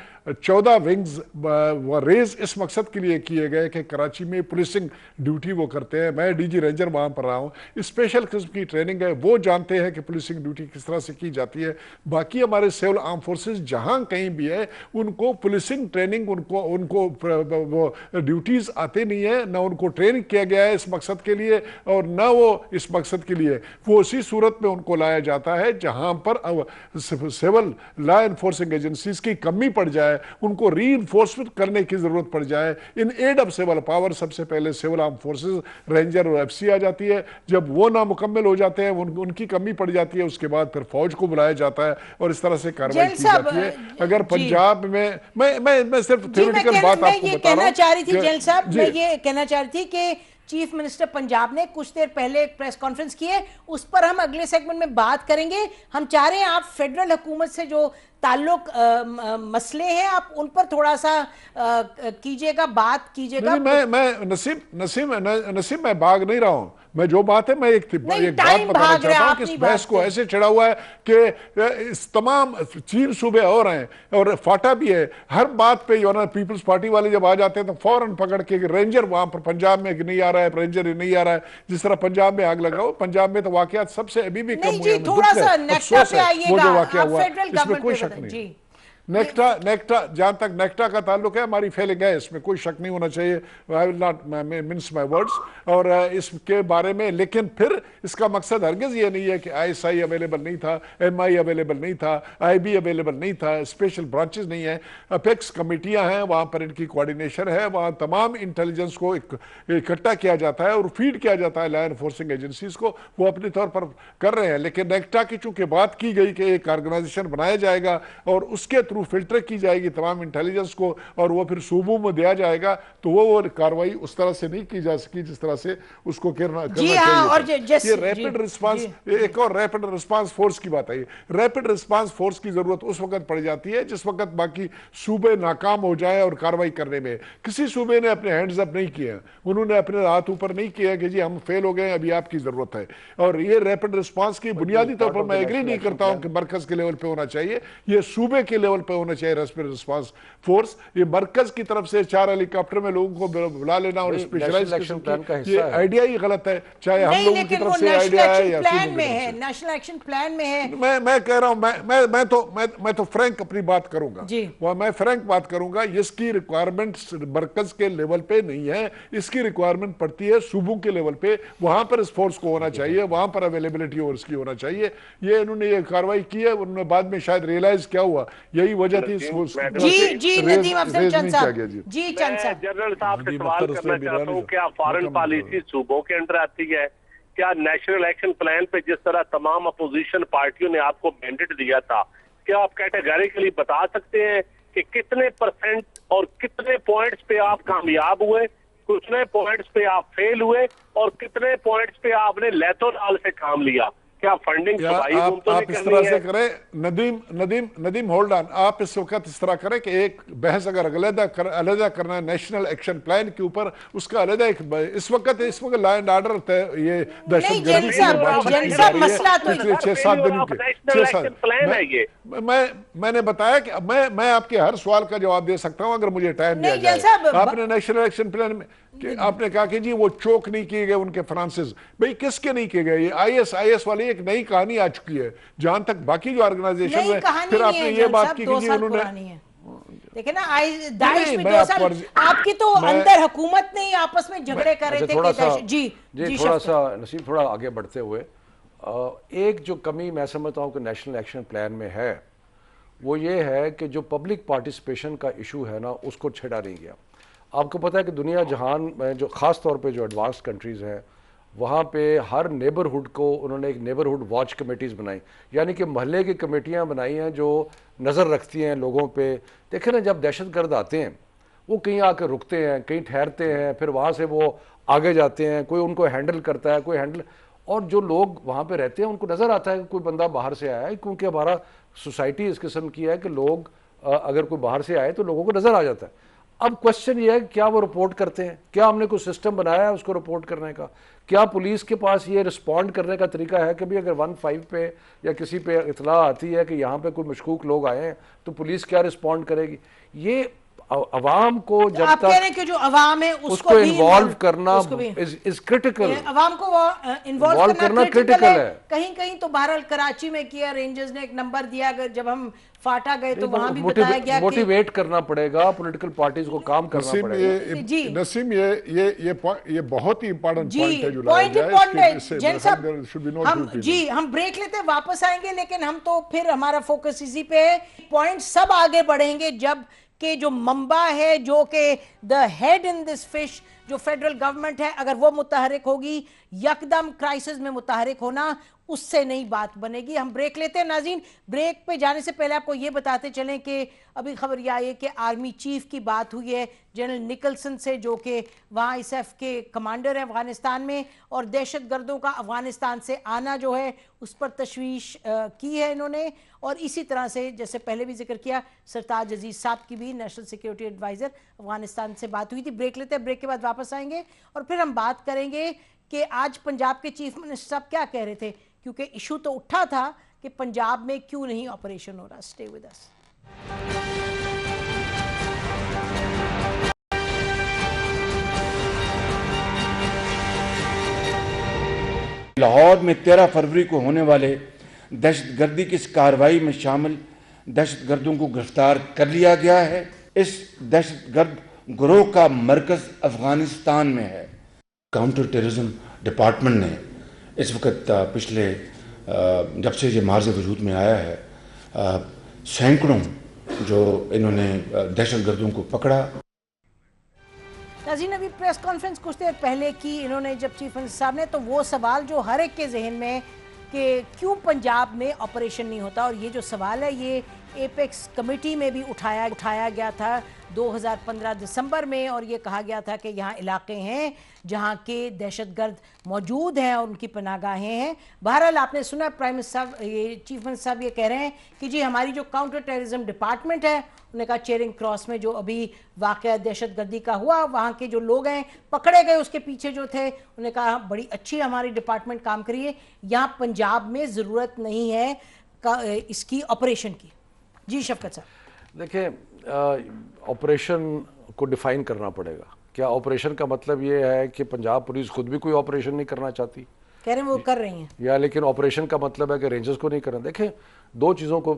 14 विंग्स व रेज इस मकसद के लिए किए गए कि कराची में पुलिसिंग ड्यूटी वो करते हैं। मैं डीजी रेंजर वहाँ पर रहा हूँ, स्पेशल किस्म की ट्रेनिंग है, वो जानते हैं कि पुलिसिंग ड्यूटी किस तरह से की जाती है। बाकी हमारे सिविल आर्म फोर्सेस जहाँ कहीं भी है उनको पुलिसिंग ट्रेनिंग, उनको वो ड्यूटीज़ आते नहीं है, ना उनको ट्रेन किया गया है इस मकसद के लिए और ना वो इस मकसद के लिए। वो उसी सूरत में उनको लाया जाता है जहाँ पर सिविल लॉ एनफोर्सिंग एजेंसीज की कमी पड़ जाए, उनको री इन्फोर्समेंट करने की जरूरत पड़ जाए। In aid of civil power सबसे पहले सिविल आर्म फोर्सेस, रेंजर और एफसी आ जाती है। जब वो नामुकम्मल हो जाते हैं, उनकी कमी पड़ जाती है, उसके बाद फिर फौज को बुलाया जाता है और इस तरह से कार्रवाई की जाती है। अगर पंजाब में मैं सिर्फ थ्योरेटिकल बात आपको बता रहा हूं। कहना चाह रही थी जनरल साहब, मैं ये कहना चाह रही थी कि चीफ मिनिस्टर पंजाब ने कुछ देर पहले एक प्रेस कॉन्फ्रेंस की है, उस पर हम अगले सेगमेंट में बात करेंगे। हम चाह रहे हैं आप फेडरल हुकूमत से जो ताल्लुक मसले हैं आप उन पर थोड़ा सा कीजिएगा, बात कीजिएगा। मैं नसीम मैं भाग नहीं रहा हूं। मैं जो बात है मैं एक बात बताना चाहता हूं कि इस बहस को ऐसे चढ़ा हुआ है कि इस तमाम 3 सूबे और हैं और फाटा भी है। हर बात पे जो ना पीपल्स पार्टी वाले जब आ जाते हैं तो फौरन पकड़ के रेंजर वहां पर पंजाब में नहीं आ रहा है, रेंजर नहीं आ रहा है। जिस तरह पंजाब में आग लगाओ, पंजाब में तो वाकयात सबसे अभी भी कम हुए हैं। थोड़ा सा नेक्टा पे आइएगा, वो जो वाकया हुआ फेडरल इसमें कोई गवर्नमेंट शक नहीं। नेक्टा जहां तक नेक्टा का ताल्लुक है हमारी फेलिंग है, इसमें कोई शक नहीं होना चाहिए। I will not mince my words और इसके बारे में, लेकिन फिर इसका मकसद हरगिज ये नहीं है कि ISI अवेलेबल नहीं था, MI अवेलेबल नहीं था, IB अवेलेबल नहीं था, स्पेशल ब्रांचेस नहीं है, अपेक्स कमेटियां हैं, वहां पर इनकी कोऑर्डिनेशन है, वहां तमाम इंटेलिजेंस को इकट्ठा किया जाता है और फीड किया जाता है लॉ एनफोर्सिंग एजेंसीज को, वो अपने तौर पर कर रहे हैं। लेकिन नेक्टा की चूंकि बात की गई कि एक ऑर्गेनाइजेशन बनाया जाएगा और उसके थ्रू फिल्टर की जाएगी तमाम इंटेलिजेंस को और वो फिर सूबों में दिया जाएगा, तो वो कार्रवाई उस तरह से नहीं की जा सकी जिस तरह से उसको करना चाहिए। और ये रैपिड रिस्पांस, एक और रैपिड रिस्पांस फोर्स की बात आई। रैपिड रिस्पांस फोर्स की जरूरत उस वक्त पड़ जाती है जिस वक्त बाकी सूबे नाकाम हो जाए और कार्रवाई करने में। किसी सूबे ने अपने हैंड्स अप नहीं किए, उन्होंने अपने हाथ ऊपर नहीं किया कि जी हम फेल हो गए, अभी आपकी जरूरत है। और ये रैपिड रिस्पांस की बुनियादी तौर पर मैं एग्री नहीं करता हूं कि मरकज के लेवल पे होना चाहिए, ये सूबे के लेवल पे होना चाहिए रैपिड रिस्पांस फोर्स। ये मरकज की तरफ से 4 हेलीकॉप्टर में लोगों को बुला लेना और स्पेशलाइज एक्शन प्लान का ये आइडिया ही गलत है, चाहे हम लोगों की तरफ से आइडिया है या प्लान में है, नेशनल एक्शन प्लान में है। मैं कह रहा हूं, मैं तो फ्रैंक अपनी बात करूंगा, वह मैं फ्रैंक बात करूंगा। इसकी रिक्वायरमेंट मरकज के लेवल पे नहीं है, इसकी रिक्वायरमेंट पड़ती है सूबों के लेवल पे, वहां पर इस फोर्स को होना चाहिए, वहां पर अवेलेबिलिटी और इसकी होना चाहिए। ये इन्होंने ये कार्रवाई की है, उन्होंने बाद में शायद रियलाइज क्या हुआ, यही वजह थी। जी नदीम अफजल चंद साहब, जी चंद साहब, जनरल साहब से सवाल करना चाहता हूँ, क्या फॉरेन पॉलिसी सूबों के अंडर आती है? क्या नेशनल एक्शन प्लान पे जिस तरह तमाम अपोजिशन पार्टियों ने आपको मैंडेट दिया था, क्या आप कैटेगरिकली बता सकते हैं कि कितने परसेंट और कितने पॉइंट्स पे आप कामयाब हुए, कितने पॉइंट्स पे आप फेल हुए और कितने पॉइंट्स पे आपने लैतोलाल से काम लिया? क्या फंडिंग आप इस तरह से करें नदीम होल्ड ऑन, आप इस वक्त इस तरह करें कि एक बहस अगर अलहदा करना है नेशनल एक्शन प्लान के ऊपर, उसका अलहदा एक इस वक्त लॉ एंड ऑर्डर ये दहशतगर्दी मसला तो पिछले 6-7 दिनों के मैंने बताया कि मैं आपके हर सवाल का जवाब दे सकता हूं अगर मुझे टाइम दिया जाए। आपने नेशनल एक्शन प्लान में आपने कहा कि जी वो चोक नहीं किए गए उनके फ्रांसिस, भाई किसके नहीं किए गए? ये IS वाली एक नई कहानी आ चुकी है। जहां तक बाकी जो ऑर्गेनाइजेशन है, फिर आपने ये बात की कि जी उन्होंने देखिए ना दाइश में 2 साल आपकी तो अंदर हुकूमत नहीं आपस में झगड़े कर रहे थे। जी थोड़ा सा नसीब थोड़ा आगे बढ़ते हुए एक जो कमी मैं समझता हूँ कि नेशनल एक्शन प्लान में है वो ये है कि जो पब्लिक पार्टिसिपेशन का इशू है ना उसको छेड़ा नहीं गया। आपको पता है कि दुनिया जहान में जो ख़ास तौर पे जो एडवांस कंट्रीज़ हैं वहाँ पे हर नेबरहुड को उन्होंने एक नेबरहुड वॉच कमेटीज़ बनाई, यानी कि महल्ले की कमेटियाँ बनाई हैं जो नज़र रखती हैं लोगों पे। देखें ना, जब दहशतगर्द आते हैं वो कहीं आकर रुकते हैं, कहीं ठहरते हैं, फिर वहाँ से वो आगे जाते हैं, कोई उनको हैंडल करता है, कोई हैंडल, और जो लोग वहाँ पे रहते हैं उनको नज़र आता है कि कोई बंदा बाहर से आया है, क्योंकि हमारा सोसाइटी इस किस्म की है कि लोग अगर कोई बाहर से आए तो लोगों को नज़र आ जाता है। अब क्वेश्चन ये है क्या वो रिपोर्ट करते हैं? क्या हमने कोई सिस्टम बनाया है उसको रिपोर्ट करने का? क्या पुलिस के पास ये रिस्पॉन्ड करने का तरीका है कि भी अगर 15 पे या किसी पे इतला आती है कि यहाँ पे कोई मशकूक लोग आए हैं तो पुलिस क्या रिस्पॉन्ड करेगी? ये अवाम को जब आप कह रहे हैं कि जो अवाम है उसको इन्वॉल्व करना इज क्रिटिकल, अवाम को इन्वॉल्व करना क्रिटिकल है। कहीं कहीं तो बहरहाल कराची में किया, रेंजर्स ने एक नंबर दिया, जब हम फाटा गए तो वहां भी बताया गया मोटिवेट करना पड़ेगा, पॉलिटिकल पार्टीज को काम करना पड़ेगा। जी नसीम, ये बहुत ही इंपॉर्टेंट पॉइंट है जो पॉइंट इंपॉर्टेंट है। हम ब्रेक लेते हैं, वापस आएंगे, लेकिन हम तो फिर हमारा फोकस इसी पे है। पॉइंट सब आगे बढ़ेंगे जब के जो मंबा है, जो के the head in this fish, जो फेडरल गवर्नमेंट है अगर वो मुतहरिक होगी, यकदम क्राइसिस में मुतहरिक होना, उससे नहीं बात बनेगी। हम ब्रेक लेते हैं नाज़रीन। ब्रेक पे जाने से पहले आपको ये बताते चलें कि अभी खबर यह आई है कि आर्मी चीफ की बात हुई है जनरल निकलसन से, जो कि वहाँ ISAF के कमांडर हैं अफगानिस्तान में, और दहशत गर्दों का अफगानिस्तान से आना जो है उस पर तशवीश की है इन्होंने। और इसी तरह से जैसे पहले भी जिक्र किया, सरताज अजीज़ साहब की भी नेशनल सिक्योरिटी एडवाइज़र अफगानिस्तान से बात हुई थी। ब्रेक लेते हैं, ब्रेक के बाद वापस आएंगे और फिर हम बात करेंगे कि आज पंजाब के चीफ मिनिस्टर साहब क्या कह रहे थे, क्योंकि इशू तो उठा था कि पंजाब में क्यों नहीं ऑपरेशन हो रहा। Stay with us. लाहौर में 13 फरवरी को होने वाले दहशतगर्दी की इस कार्रवाई में शामिल दहशतगर्दों को गिरफ्तार कर लिया गया है। इस दहशतगर्द गिरोह का मरकज अफगानिस्तान में है। काउंटर टेररिज्म डिपार्टमेंट ने इस वक्त पिछले जब से ये मार्ज़ वजूद में आया है सैकड़ों जो इन्होंने दहशतगर्दों को पकड़ा। नाज़रीन, अभी प्रेस कॉन्फ्रेंस कुछ देर पहले की इन्होंने जब चीफ मिनिस्टर साहब ने, तो वो सवाल जो हर एक के जहन में कि क्यों पंजाब में ऑपरेशन नहीं होता, और ये जो सवाल है ये एपेक्स कमेटी में भी उठाया गया था 2015 दिसंबर में, और ये कहा गया था कि यहाँ इलाके हैं जहाँ के दहशतगर्द मौजूद हैं और उनकी पनाहगाहें हैं। बहरहाल आपने सुना प्राइम मिनिस्टर साहब, ये चीफ मिनिस्टर साहब ये कह रहे हैं कि जी हमारी जो काउंटर टेररिज्म डिपार्टमेंट है, उन्होंने कहा चेरिंग क्रॉस में जो अभी वाक़या दहशतगर्दी का हुआ, वहाँ के जो लोग हैं पकड़े गए, उसके पीछे जो थे, उन्होंने कहा बड़ी अच्छी हमारी डिपार्टमेंट काम करी है, यहाँ पंजाब में ज़रूरत नहीं है इसकी ऑपरेशन की। जी शफकत साहब। देखिए, ऑपरेशन को डिफाइन करना पड़ेगा। क्या ऑपरेशन का मतलब ये है कि पंजाब पुलिस खुद भी कोई ऑपरेशन नहीं करना चाहती? कह रहे हैं वो कर रही हैं, या लेकिन ऑपरेशन का मतलब है कि रेंजर्स को नहीं करना? देखें, दो चीज़ों को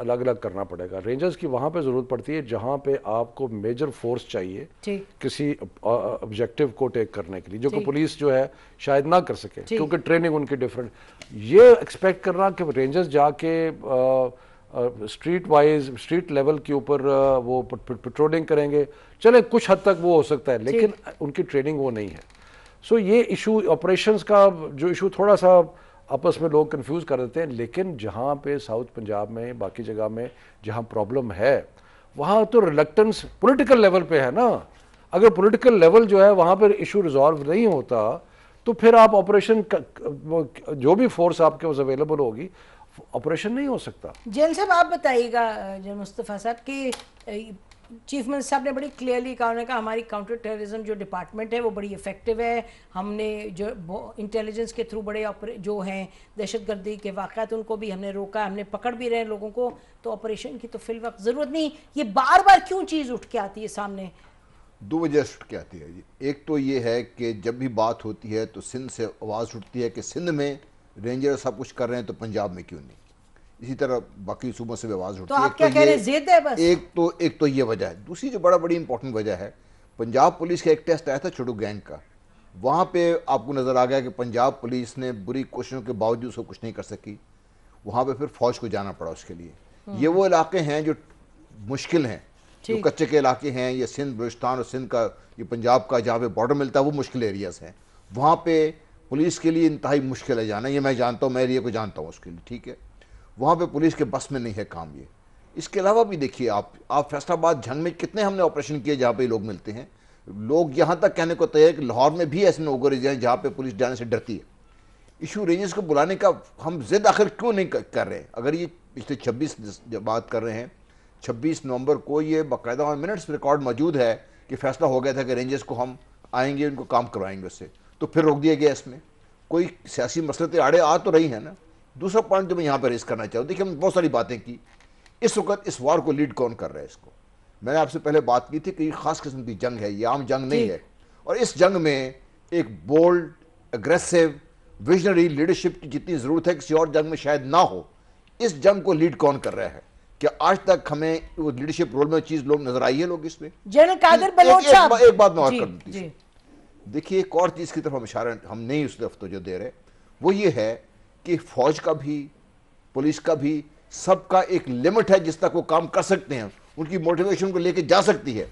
अलग अलग करना पड़ेगा। रेंजर्स की वहाँ पे ज़रूरत पड़ती है जहाँ पे आपको मेजर फोर्स चाहिए किसी ऑब्जेक्टिव को टेक करने के लिए, जो कि पुलिस जो है शायद ना कर सके, क्योंकि ट्रेनिंग उनकी डिफरेंट। ये एक्सपेक्ट करना कि रेंजर्स जाके स्ट्रीट वाइज, स्ट्रीट लेवल के ऊपर वो पेट्रोलिंग करेंगे, चले कुछ हद तक वो हो सकता है, लेकिन उनकी ट्रेनिंग वो नहीं है। सो ये इशू ऑपरेशंस का जो इशू थोड़ा सा आपस में लोग कंफ्यूज कर देते हैं, लेकिन जहाँ पे साउथ पंजाब में, बाकी जगह में जहाँ प्रॉब्लम है, वहाँ तो रिलक्टेंस पॉलिटिकल लेवल पे है ना। अगर पॉलिटिकल लेवल जो है वहाँ पर इशू रिजॉल्व नहीं होता तो फिर आप ऑपरेशन जो भी फोर्स आपके पास अवेलेबल होगी, ऑपरेशन नहीं हो सकता। जैन साहब आप बताइएगा, जनरल मुस्तफ़ा साहब की चीफ मिनिस्टर साहब ने बड़ी क्लियरली कहा, उन्होंने कहा हमारी काउंटर टेररिज्म जो डिपार्टमेंट है वो बड़ी इफेक्टिव है, हमने जो इंटेलिजेंस के थ्रू बड़े जो हैं दहशतगर्दी के वाक़यात उनको भी हमने रोका, हमने पकड़ भी रहे लोगों को, तो ऑपरेशन की तो फिल वक्त ज़रूरत नहीं। ये बार बार क्यों चीज़ उठ के आती है सामने? दो वजह से उठ के आती है जी। एक तो ये है कि जब भी बात होती है तो सिंध से आवाज़ उठती है कि सिंध में रेंजर सब कुछ कर रहे हैं तो पंजाब में क्यों नहीं। इसी तरह बाकी सूबों से भी आवाज़ उठती है। तो आप क्या कह रहे हैं, ज़िद है बस? एक तो ये वजह है। दूसरी जो बड़ी इंपॉर्टेंट वजह है, पंजाब पुलिस का एक टेस्ट आया था छोटू गैंग का, वहाँ पे आपको नज़र आ गया कि पंजाब पुलिस ने बुरी कोशिशों के बावजूद उसको कुछ नहीं कर सकी। वहाँ पे फिर फौज को जाना पड़ा उसके लिए। ये वो इलाके हैं जो मुश्किल हैं, जो कच्चे के इलाके हैं, ये सिंध, बलूचिस्तान और सिंध का, ये पंजाब का जहाँ पे बॉर्डर मिलता है, वो मुश्किल एरियाज़ हैं। वहाँ पे पुलिस के लिए इंतहाई मुश्किल है जाना। ये मैं जानता हूँ, मैं एरिया को जानता हूँ उसके लिए, ठीक है। वहाँ पे पुलिस के बस में नहीं है काम ये। इसके अलावा भी देखिए आप फैसलाबाद जंग में कितने हमने ऑपरेशन किए जहाँ पे लोग मिलते हैं। लोग यहाँ तक कहने को तैयार कि लाहौर में भी ऐसे नौकर हैं जहाँ पे पुलिस जाने से डरती है। इशू रेंजर्स को बुलाने का हम जिद आखिर क्यों नहीं कर रहे? अगर ये पिछले 26 जब बात कर रहे हैं, 26 नवंबर को ये बाकायदा मिनट्स रिकॉर्ड मौजूद है कि फैसला हो गया था कि रेंजर्स को हम आएंगे, उनको काम करवाएंगे उससे, तो फिर रोक दिया गया। इसमें कोई सियासी मसलतें आड़े आ तो रही है ना। दूसरा पॉइंट जो मैं यहाँ पर रेस करना चाहूँ, देखिए हमने बहुत सारी बातें की, इस वक्त इस वार को लीड कौन कर रहा है? इसको मैंने आपसे पहले बात की थी कि ये खास किस्म की जंग है, ये आम जंग नहीं है। और इस जंग में एक बोल्ड, एग्रेसिव, विजनरी लीडरशिप की जितनी ज़रूरत है किसी और जंग में शायद ना हो। इस जंग को लीड कौन कर रहा है? क्या आज तक हमें वो लीडरशिप रोल में चीज़ लोग नजर आई है लोग इसमें? जनरल कादिर बलोच साहब, एक बात मैं और कर दूँ। देखिए एक और चीज़ की तरफ हम इशारा हम नहीं उस तरफ जो दे रहे, वो ये है कि फौज का भी, पुलिस का भी, सबका एक लिमिट है जिस तक वो काम कर सकते हैं, उनकी मोटिवेशन को लेके जा सकती है।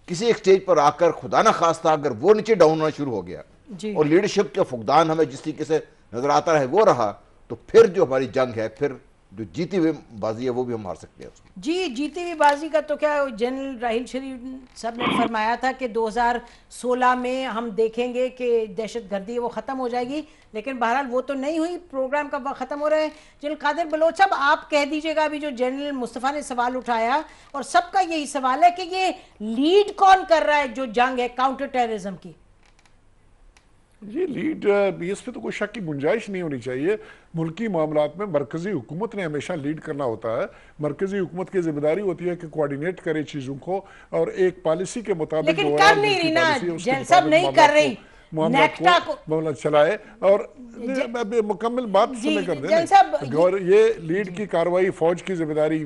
किसी एक स्टेज पर आकर खुदा ना खास्ता अगर वो नीचे डाउन होना शुरू हो गया जी। और लीडरशिप का फुकदान हमें जिस तरीके से नजर आता है वो रहा, तो फिर जो हमारी जंग है, फिर जो जीती हुई बाजी है वो भी हम हार सकते हैं उसमें। जी, जीती हुई बाजी का तो क्या, जनरल राहिल शरीफ साहब ने फरमाया था कि 2016 में हम देखेंगे कि दहशतगर्दी वो ख़त्म हो जाएगी, लेकिन बहरहाल वो तो नहीं हुई। प्रोग्राम कब ख़त्म हो रहा है? जनरल कादिर बलोच साहब, आप कह दीजिएगा अभी जो जनरल मुस्तफ़ा ने सवाल उठाया, और सबका यही सवाल है कि ये लीड कौन कर रहा है जो जंग है काउंटर टेररिज्म की? ये लीड, इस पे तो कोई शक की गुंजाइश नहीं होनी चाहिए। मुल्की मामलात में मरकजी हुकूमत ने हमेशा लीड करना होता है। मरकजी हुकूमत की जिम्मेदारी होती है कि कोऑर्डिनेट करे चीज़ों को और एक पॉलिसी के मुताबिक, लेकिन कर नहीं रही ना, जैन साहब नहीं कर रही, नेक्टा को मामला चलाए। और मुकम्मल बात सुनने कर दें, और ये लीड की कार्रवाई फौज की जिम्मेदारी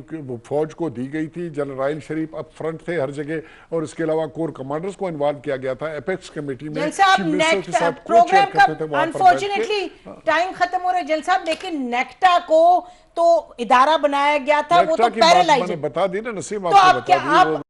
फौज को दी गई थी। जनरल राहिल शरीफ अब फ्रंट थे हर जगह, और इसके अलावा कोर कमांडर्स को इन्वॉल्व किया गया था एपेक्स कमेटी में। प्रोग्राम का अनफॉर्चुनेटली टाइम खत्म हो रहा है जल साहब, लेकिन नेक्टा को तो इदारा बनाया गया था, वो तो पैरालाइज, बता दी ना नसीम, तो आप